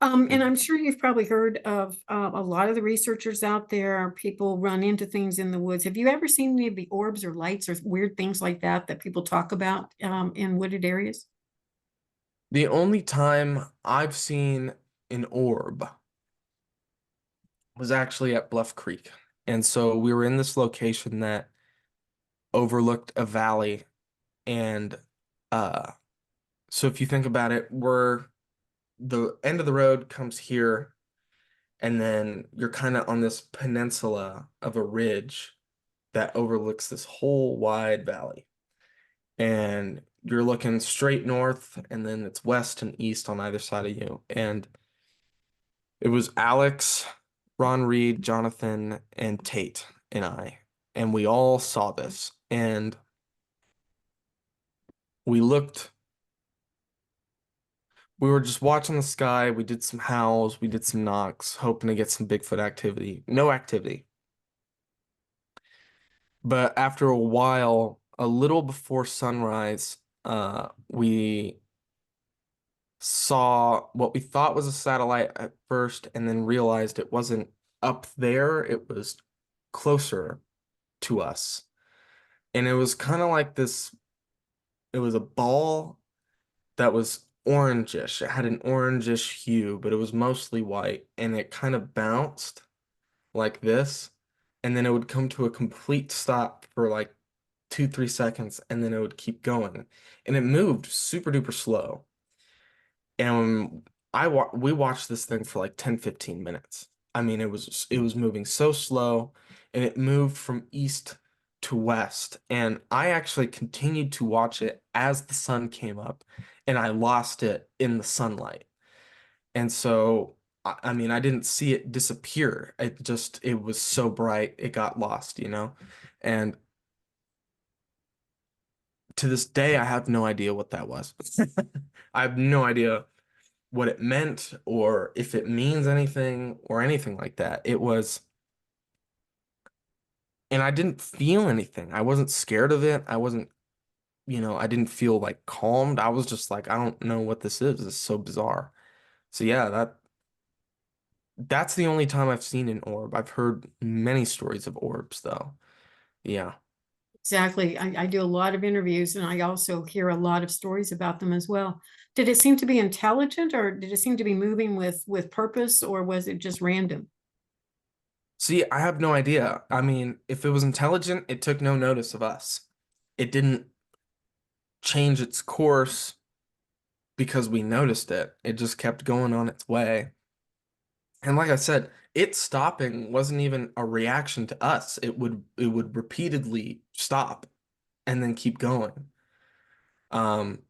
And Mhm. I'm sure you've probably heard of a lot of the researchers out there. People run into things in the woods. Have you ever seen any of the orbs or lights or weird things like that that people talk about in wooded areas? The only time I've seen an orb was actually at Bluff Creek. And so we were in this location that overlooked a valley. And uh, so if you think about it, we're the end of the road comes here, and then you're kind of on this peninsula of a ridge that overlooks this whole wide valley. And you're looking straight north, and then it's west and east on either side of you. And it was Alex, Ron Reed, Jonathan, and Tate and I. And we all saw this. And we looked, we were just watching the sky. We did some howls, we did some knocks, hoping to get some Bigfoot activity. No activity. But after a while, a little before sunrise, we saw what we thought was a satellite at first and then realized it wasn't up there, it was closer to us. And it was kind of like this, it was a ball that was orangish. It had an orangish hue, but it was mostly white, and it kind of bounced like this, and then it would come to a complete stop for like 2, 3 seconds, and then it would keep going. And it moved super duper slow. And we watched this thing for like 10, 15 minutes. I mean, it was moving so slow, and it moved from east to west. And I actually continued to watch it as the sun came up, and I lost it in the sunlight. And so I mean, I didn't see it disappear. It was so bright, it got lost. And to this day, I have no idea what that was. I have no idea what it meant or if it means anything or anything like that. And I didn't feel anything. I wasn't scared of it. I didn't feel like calmed. I was just like, I don't know what this is. It's so bizarre. So yeah, that's the only time I've seen an orb. I've heard many stories of orbs though. Yeah. Exactly. I do a lot of interviews and I also hear a lot of stories about them as well. Did it seem to be intelligent or did it seem to be moving with purpose or was it just random? See, I have no idea. I mean, if it was intelligent, it took no notice of us. It didn't change its course because we noticed it. It just kept going on its way. And like I said, it stopping wasn't even a reaction to us. It would repeatedly stop and then keep going. Um,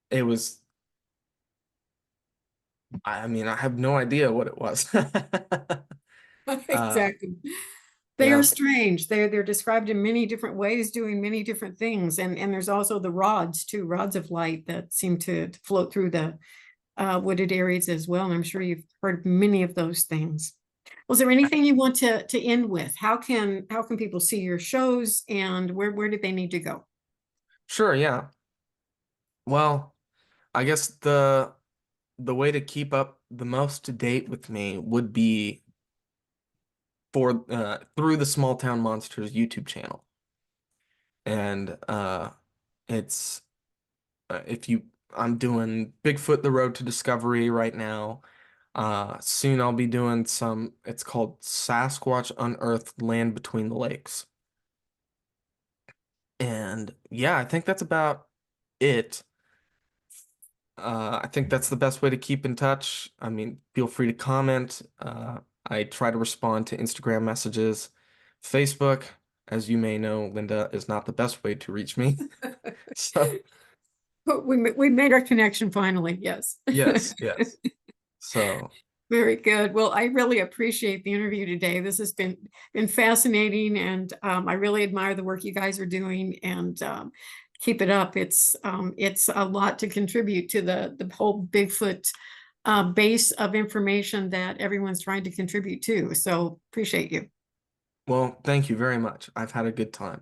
it was, I mean, I have no idea what it was. Uh, Exactly. They are yeah, strange. They're described in many different ways, doing many different things. And there's also the rods too, rods of light that seem to float through the wooded areas as well. And I'm sure you've heard many of those things. Was there anything you want to end with? How can people see your shows and where do they need to go? sure, yeah. Well, I guess the way to keep up the most to date with me would be for through the Small Town Monsters YouTube channel. And it's if you I'm doing Bigfoot the Road to Discovery right now. Soon I'll be doing some, it's called Sasquatch Unearthed Land Between the Lakes. And yeah, I think that's about it. I think that's the best way to keep in touch. I mean, feel free to comment. I try to respond to Instagram messages. Facebook, as you may know, Linda, is not the best way to reach me. So, But we made our connection finally. Yes. yes, yes. So, Very good. Well, I really appreciate the interview today. This has been fascinating, and I really admire the work you guys are doing. And keep it up. It's a lot to contribute to the whole Bigfoot base of information that everyone's trying to contribute to. So appreciate you. well, thank you very much. I've had a good time.